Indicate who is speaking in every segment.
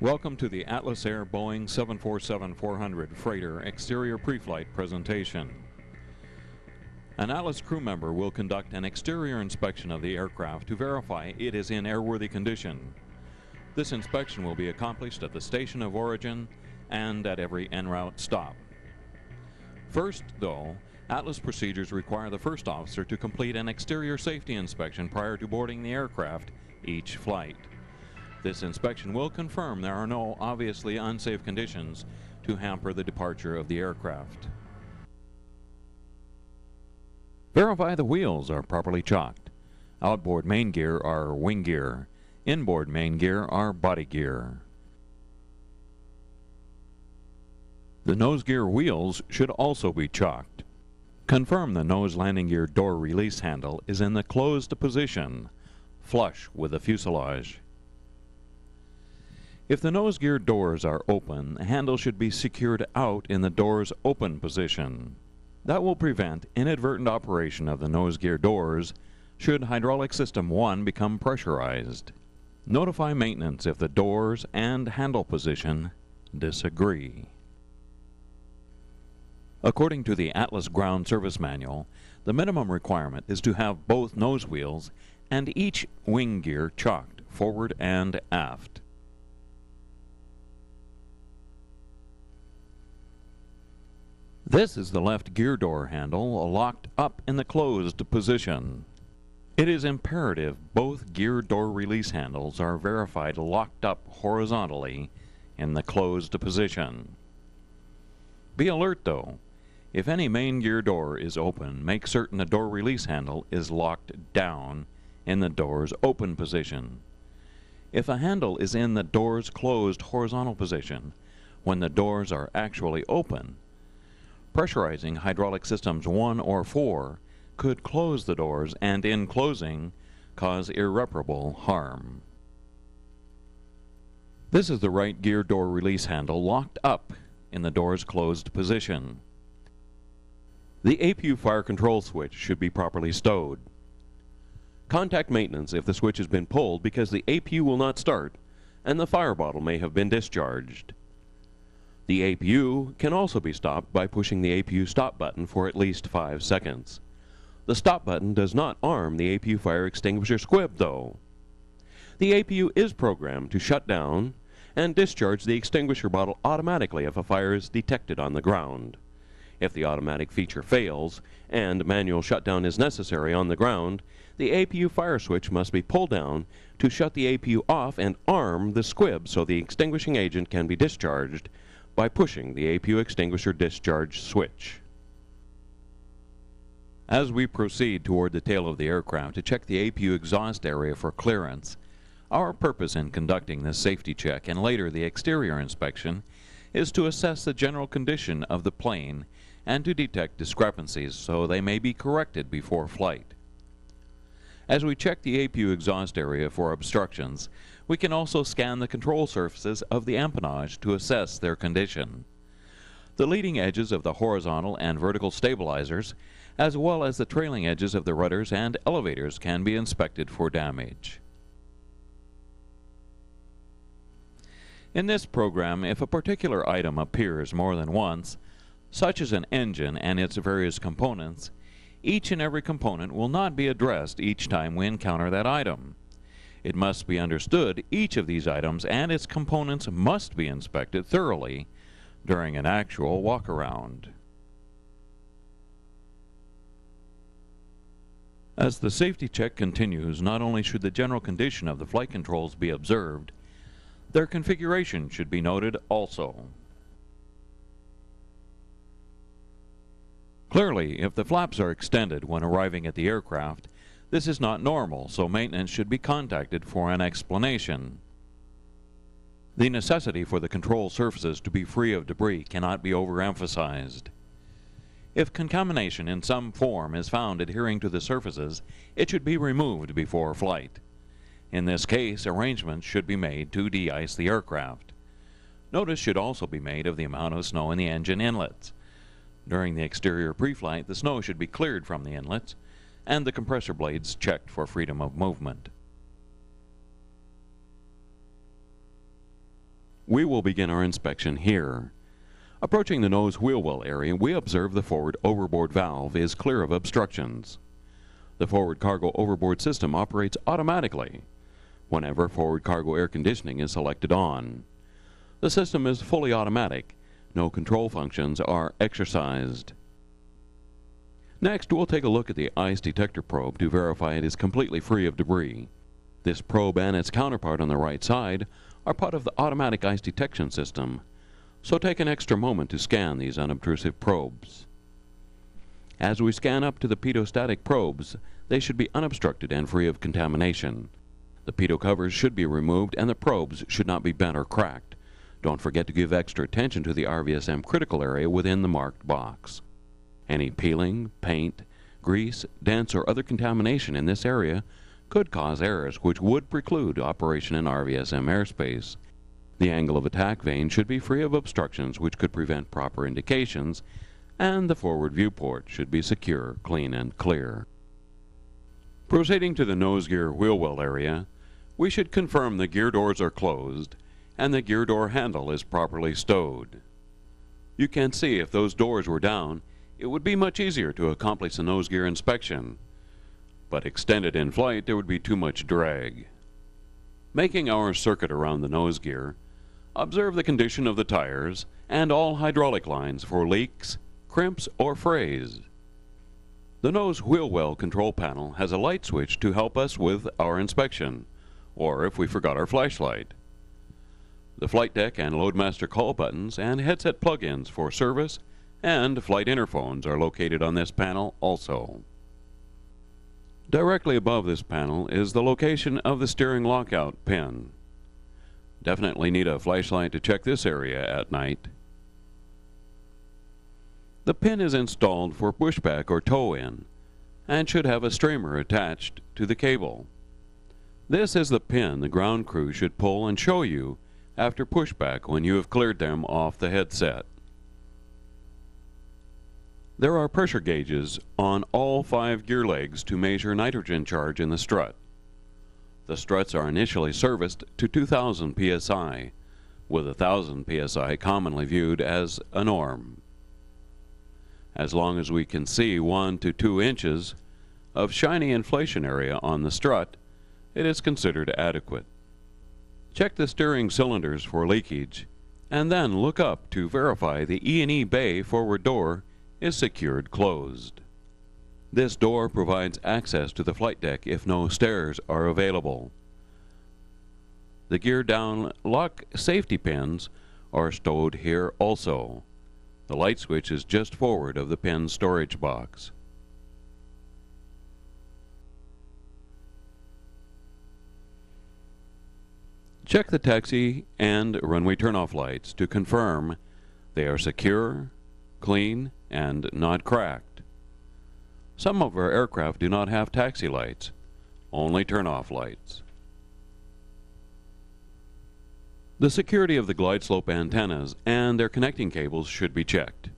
Speaker 1: Welcome to the Atlas Air Boeing 747-400 freighter exterior pre-flight presentation. An Atlas crew member will conduct an exterior inspection of the aircraft to verify it is in airworthy condition. This inspection will be accomplished at the station of origin and at every en route stop. First, though, Atlas procedures require the first officer to complete an exterior safety inspection prior to boarding the aircraft each flight. This inspection will confirm there are no obviously unsafe conditions to hamper the departure of the aircraft. Verify the wheels are properly chocked. Outboard main gear are wing gear. Inboard main gear are body gear. The nose gear wheels should also be chocked. Confirm the nose landing gear door release handle is in the closed position, flush with the fuselage. If the nose gear doors are open, the handle should be secured out in the door's open position. That will prevent inadvertent operation of the nose gear doors should hydraulic system 1 become pressurized. Notify maintenance if the doors and handle position disagree. According to the Atlas Ground Service Manual, the minimum requirement is to have both nose wheels and each wing gear chocked forward and aft. This is the left gear door handle locked up in the closed position. It is imperative both gear door release handles are verified locked up horizontally in the closed position. Be alert though. If any main gear door is open, make certain the door release handle is locked down in the door's open position. If a handle is in the door's closed horizontal position when the doors are actually open, pressurizing hydraulic systems 1 or 4 could close the doors and, in closing, cause irreparable harm. This is the right gear door release handle locked up in the door's closed position. The APU fire control switch should be properly stowed. Contact maintenance if the switch has been pulled because the APU will not start and the fire bottle may have been discharged. The APU can also be stopped by pushing the APU stop button for at least 5 seconds. The stop button does not arm the APU fire extinguisher squib, though. The APU is programmed to shut down and discharge the extinguisher bottle automatically if a fire is detected on the ground. If the automatic feature fails and manual shutdown is necessary on the ground, the APU fire switch must be pulled down to shut the APU off and arm the squib so the extinguishing agent can be discharged by pushing the APU extinguisher discharge switch. As we proceed toward the tail of the aircraft to check the APU exhaust area for clearance, our purpose in conducting this safety check and later the exterior inspection is to assess the general condition of the plane and to detect discrepancies so they may be corrected before flight. As we check the APU exhaust area for obstructions, we can also scan the control surfaces of the empennage to assess their condition. The leading edges of the horizontal and vertical stabilizers, as well as the trailing edges of the rudders and elevators, can be inspected for damage. In this program, if a particular item appears more than once, such as an engine and its various components, each and every component will not be addressed each time we encounter that item. It must be understood each of these items and its components must be inspected thoroughly during an actual walk-around. As the safety check continues, not only should the general condition of the flight controls be observed, their configuration should be noted also. Clearly, if the flaps are extended when arriving at the aircraft, this is not normal, so maintenance should be contacted for an explanation. The necessity for the control surfaces to be free of debris cannot be overemphasized. If contamination in some form is found adhering to the surfaces, it should be removed before flight. In this case, arrangements should be made to de-ice the aircraft. Notice should also be made of the amount of snow in the engine inlets. During the exterior pre-flight, the snow should be cleared from the inlets and the compressor blades checked for freedom of movement. We will begin our inspection here. Approaching the nose wheel well area, we observe the forward overboard valve is clear of obstructions. The forward cargo overboard system operates automatically whenever forward cargo air conditioning is selected on. The system is fully automatic. No control functions are exercised. Next, we'll take a look at the ice detector probe to verify it is completely free of debris. This probe and its counterpart on the right side are part of the automatic ice detection system, so take an extra moment to scan these unobtrusive probes. As we scan up to the pitot-static probes, they should be unobstructed and free of contamination. The pitot covers should be removed and the probes should not be bent or cracked. Don't forget to give extra attention to the RVSM critical area within the marked box. Any peeling, paint, grease, dents, or other contamination in this area could cause errors which would preclude operation in RVSM airspace. The angle of attack vane should be free of obstructions which could prevent proper indications, and the forward viewport should be secure, clean, and clear. Proceeding to the nose gear wheel well area, we should confirm the gear doors are closed and the gear door handle is properly stowed. You can see if those doors were down, it would be much easier to accomplish the nose gear inspection, but extended in flight there would be too much drag. Making our circuit around the nose gear, observe the condition of the tires and all hydraulic lines for leaks, crimps, or frays. The nose wheel well control panel has a light switch to help us with our inspection, or if we forgot our flashlight. The flight deck and loadmaster call buttons and headset plug-ins for service and flight interphones are located on this panel also. Directly above this panel is the location of the steering lockout pin. Definitely need a flashlight to check this area at night. The pin is installed for pushback or tow-in and should have a streamer attached to the cable. This is the pin the ground crew should pull and show you after pushback when you have cleared them off the headset. There are pressure gauges on all 5 gear legs to measure nitrogen charge in the strut. The struts are initially serviced to 2000 psi, with 1000 psi commonly viewed as a norm. As long as we can see 1 to 2 inches of shiny inflation area on the strut, it is considered adequate. Check the steering cylinders for leakage, and then look up to verify the E&E bay forward door is secured closed. This door provides access to the flight deck if no stairs are available. The gear down lock safety pins are stowed here also. The light switch is just forward of the pin storage box. Check the taxi and runway turnoff lights to confirm they are secure, clean, and not cracked. Some of our aircraft do not have taxi lights, only turnoff lights. The security of the glide slope antennas and their connecting cables should be checked.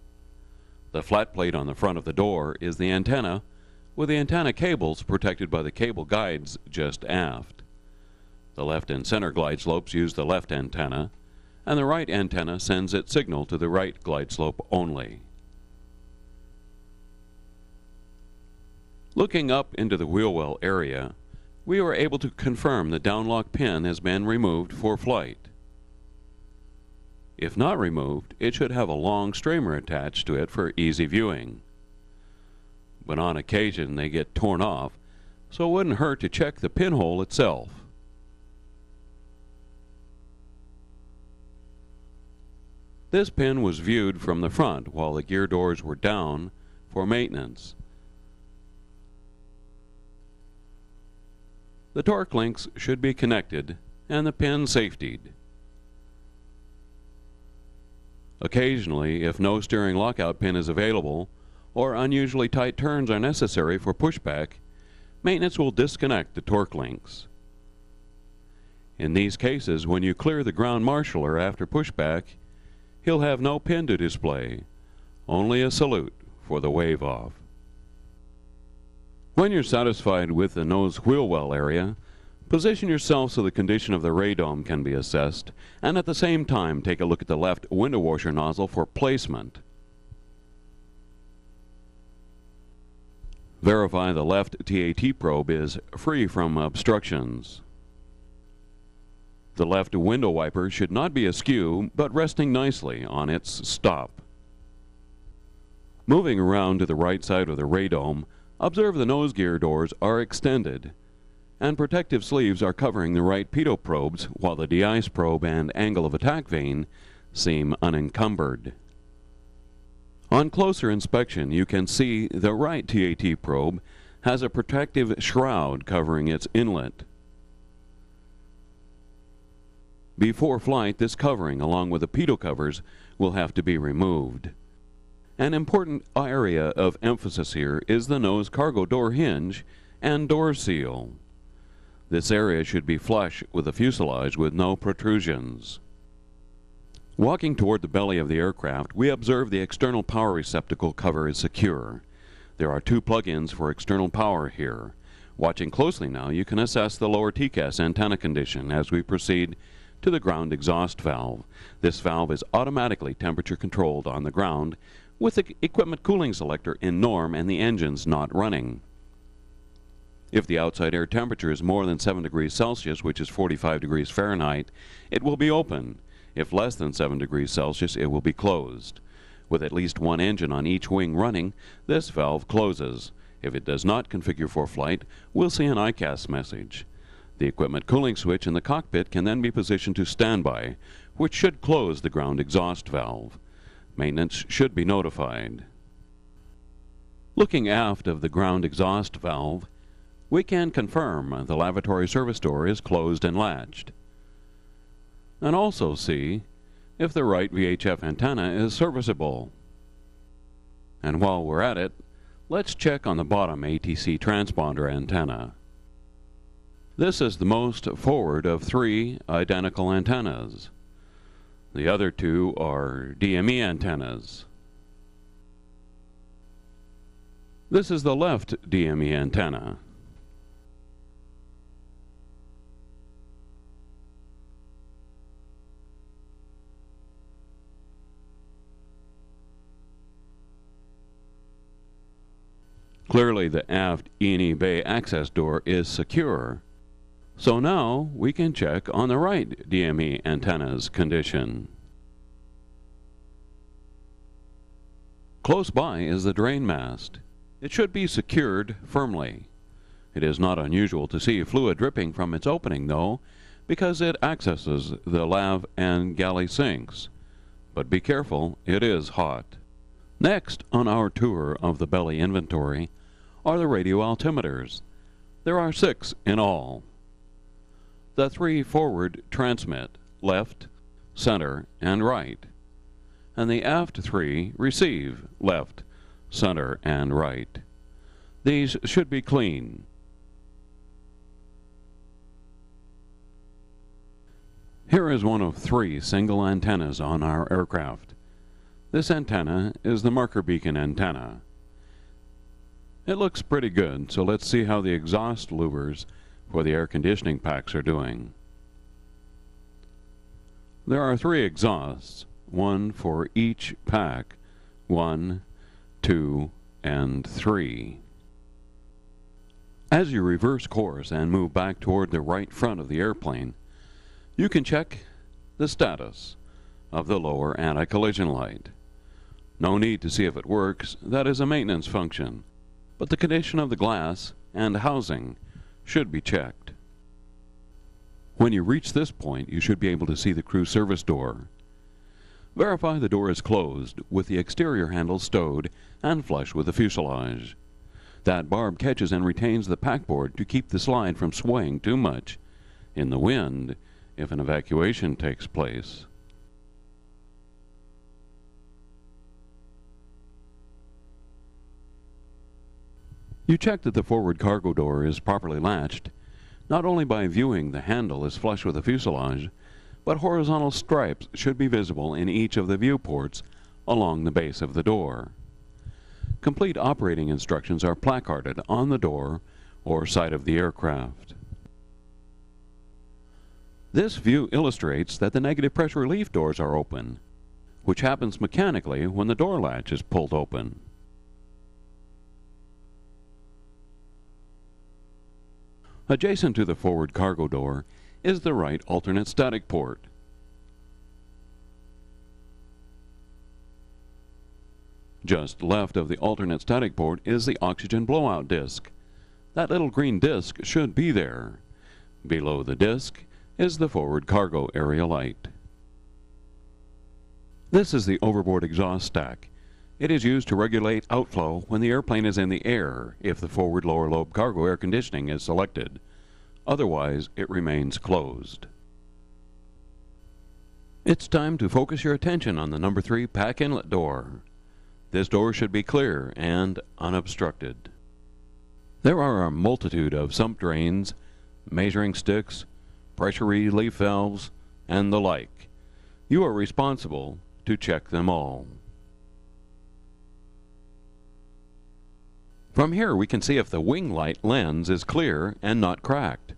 Speaker 1: The flat plate on the front of the door is the antenna, with the antenna cables protected by the cable guides just aft. The left and center glide slopes use the left antenna, and the right antenna sends its signal to the right glide slope only. Looking up into the wheel well area, we were able to confirm the downlock pin has been removed for flight. If not removed, it should have a long streamer attached to it for easy viewing. But on occasion they get torn off, so it wouldn't hurt to check the pinhole itself. This pin was viewed from the front while the gear doors were down for maintenance. The torque links should be connected and the pin safetied. Occasionally, if no steering lockout pin is available or unusually tight turns are necessary for pushback, maintenance will disconnect the torque links. In these cases, when you clear the ground marshaller after pushback, he'll have no pin to display, only a salute for the wave off. When you're satisfied with the nose wheel well area, Position yourself so the condition of the radome can be assessed, and at the same time take a look at the left window washer nozzle for placement. Verify the left TAT probe is free from obstructions. The left window wiper should not be askew, but resting nicely on its stop. Moving around to the right side of the radome, observe the nose gear doors are extended, and protective sleeves are covering the right pitot probes, while the de-ice probe and angle of attack vane seem unencumbered. On closer inspection, you can see the right TAT probe has a protective shroud covering its inlet. Before flight, this covering, along with the pitot covers, will have to be removed. An important area of emphasis here is the nose cargo door hinge and door seal. This area should be flush with the fuselage with no protrusions. Walking toward the belly of the aircraft, we observe the external power receptacle cover is secure. There are two plug-ins for external power here. Watching closely now, you can assess the lower TCAS antenna condition as we proceed to the ground exhaust valve. This valve is automatically temperature controlled on the ground with the equipment cooling selector in norm and the engines not running. If the outside air temperature is more than 7 degrees Celsius, which is 45 degrees Fahrenheit, it will be open. If less than 7 degrees Celsius, it will be closed. With at least one engine on each wing running, this valve closes. If it does not configure for flight, we'll see an ICAS message. The equipment cooling switch in the cockpit can then be positioned to standby, which should close the ground exhaust valve. Maintenance should be notified. Looking aft of the ground exhaust valve, we can confirm the lavatory service door is closed and latched, and also see if the right VHF antenna is serviceable. And while we're at it, let's check on the bottom ATC transponder antenna. This is the most forward of three identical antennas. The other two are DME antennas. This is the left DME antenna. Clearly the aft E&E bay access door is secure. So now we can check on the right DME antenna's condition. Close by is the drain mast. It should be secured firmly. It is not unusual to see fluid dripping from its opening, though, because it accesses the lav and galley sinks. But be careful, it is hot. Next on our tour of the belly inventory are the radio altimeters. There are 6 in all. The 3 forward transmit, left, center, and right. And the aft 3 receive, left, center, and right. These should be clean. Here is one of 3 single antennas on our aircraft. This antenna is the marker beacon antenna. It looks pretty good, so let's see how the exhaust louvers for the air conditioning packs are doing. There are 3 exhausts, one for each pack, 1, 2, and 3. As you reverse course and move back toward the right front of the airplane, you can check the status of the lower anti-collision light. No need to see if it works, that is a maintenance function, but the condition of the glass and housing should be checked. When you reach this point, you should be able to see the crew service door. Verify the door is closed with the exterior handle stowed and flush with the fuselage. That barb catches and retains the packboard to keep the slide from swaying too much in the wind if an evacuation takes place. You check that the forward cargo door is properly latched, not only by viewing the handle is flush with the fuselage, but horizontal stripes should be visible in each of the viewports along the base of the door. Complete operating instructions are placarded on the door or side of the aircraft. This view illustrates that the negative pressure relief doors are open, which happens mechanically when the door latch is pulled open. Adjacent to the forward cargo door is the right alternate static port. Just left of the alternate static port is the oxygen blowout disc. That little green disc should be there. Below the disc is the forward cargo area light. This is the overboard exhaust stack. It is used to regulate outflow when the airplane is in the air if the forward lower lobe cargo air conditioning is selected. Otherwise, it remains closed. It's time to focus your attention on the number 3 pack inlet door. This door should be clear and unobstructed. There are a multitude of sump drains, measuring sticks, pressure relief valves, and the like. You are responsible to check them all. From here we can see if the wing light lens is clear and not cracked,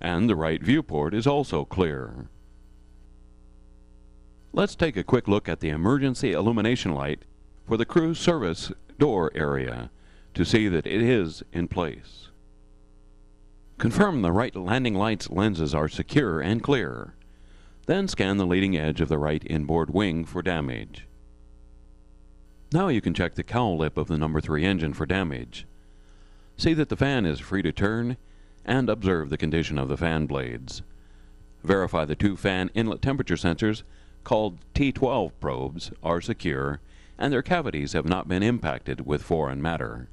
Speaker 1: and the right viewport is also clear. Let's take a quick look at the emergency illumination light for the crew service door area to see that it is in place. Confirm the right landing lights lenses are secure and clear. Then scan the leading edge of the right inboard wing for damage. Now you can check the cowl lip of the number 3 engine for damage. See that the fan is free to turn and observe the condition of the fan blades. Verify the 2 fan inlet temperature sensors, called T12 probes, are secure and their cavities have not been impacted with foreign matter.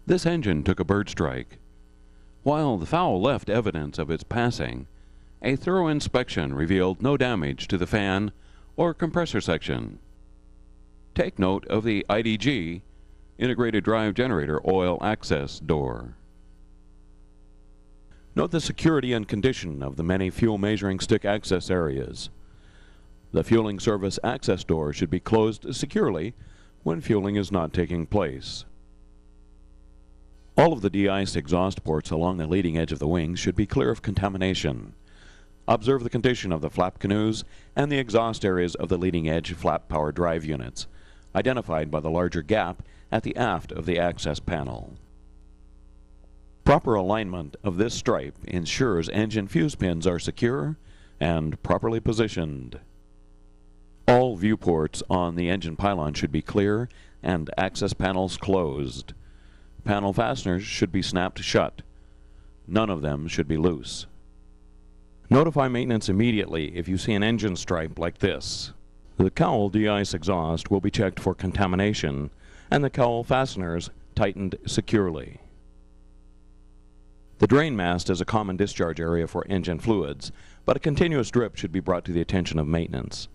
Speaker 1: This engine took a bird strike. While the foul left evidence of its passing, a thorough inspection revealed no damage to the fan or compressor section. Take note of the IDG, Integrated Drive Generator Oil Access door. Note the security and condition of the many fuel measuring stick access areas. The fueling service access door should be closed securely when fueling is not taking place. All of the de-iced exhaust ports along the leading edge of the wings should be clear of contamination. Observe the condition of the flap canoes and the exhaust areas of the leading edge flap power drive units, identified by the larger gap at the aft of the access panel. Proper alignment of this stripe ensures engine fuse pins are secure and properly positioned. All viewports on the engine pylon should be clear and access panels closed. Panel fasteners should be snapped shut. None of them should be loose. Notify maintenance immediately if you see an engine stripe like this. The cowl de-ice exhaust will be checked for contamination and the cowl fasteners tightened securely. The drain mast is a common discharge area for engine fluids, but a continuous drip should be brought to the attention of maintenance.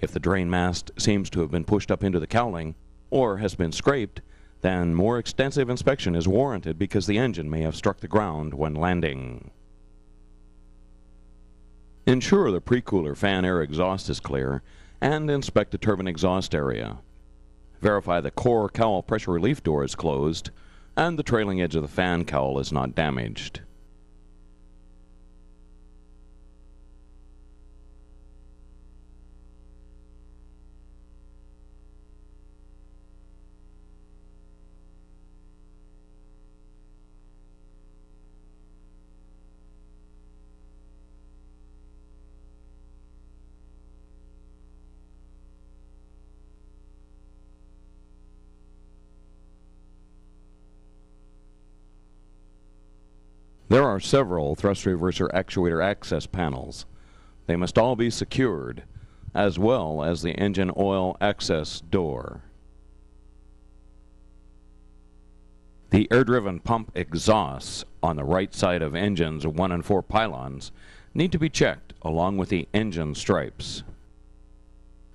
Speaker 1: If the drain mast seems to have been pushed up into the cowling or has been scraped, then more extensive inspection is warranted because the engine may have struck the ground when landing. Ensure the pre-cooler fan air exhaust is clear and inspect the turbine exhaust area. Verify the core cowl pressure relief door is closed and the trailing edge of the fan cowl is not damaged. There are several thrust reverser actuator access panels. They must all be secured, as well as the engine oil access door. The air-driven pump exhausts on the right side of engines 1 and 4 pylons need to be checked along with the engine stripes.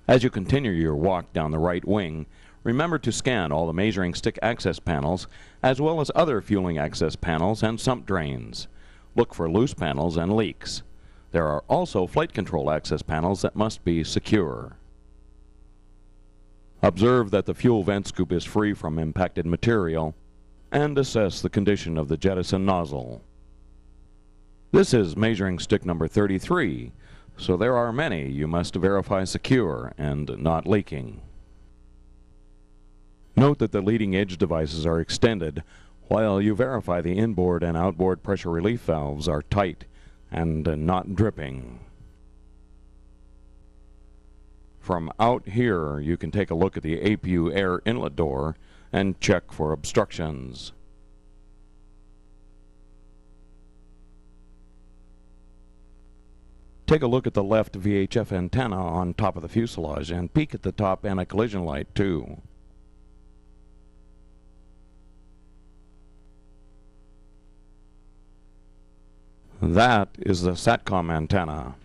Speaker 1: As you continue your walk down the right wing, remember to scan all the measuring stick access panels as well as other fueling access panels and sump drains. Look for loose panels and leaks. There are also flight control access panels that must be secure. Observe that the fuel vent scoop is free from impacted material. and assess the condition of the jettison nozzle. This is measuring stick number 33, so there are many you must verify secure and not leaking. Note that the leading edge devices are extended while you verify the inboard and outboard pressure relief valves are tight and not dripping. From out here, you can take a look at the APU air inlet door and check for obstructions. Take a look at the left VHF antenna on top of the fuselage and peek at the top anti-collision light too. That is the SATCOM antenna.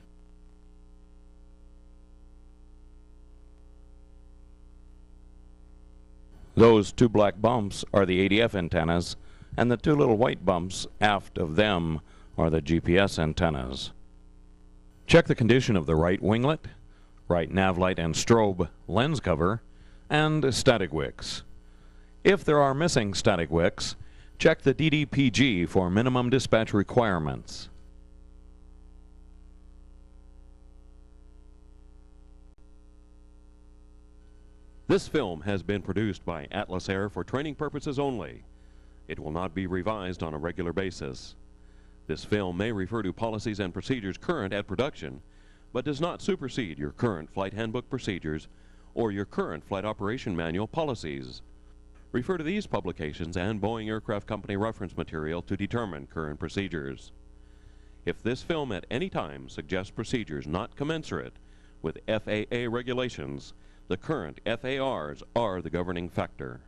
Speaker 1: Those two black bumps are the ADF antennas, and the two little white bumps aft of them are the GPS antennas. Check the condition of the right winglet, right nav light and strobe lens cover, and static wicks. If there are missing static wicks, check the DDPG for minimum dispatch requirements. This film has been produced by Atlas Air for training purposes only. It will not be revised on a regular basis. This film may refer to policies and procedures current at production, but does not supersede your current flight handbook procedures or your current flight operation manual policies. Refer to these publications and Boeing Aircraft Company reference material to determine current procedures. If this film at any time suggests procedures not commensurate with FAA regulations, the current FARs are the governing factor.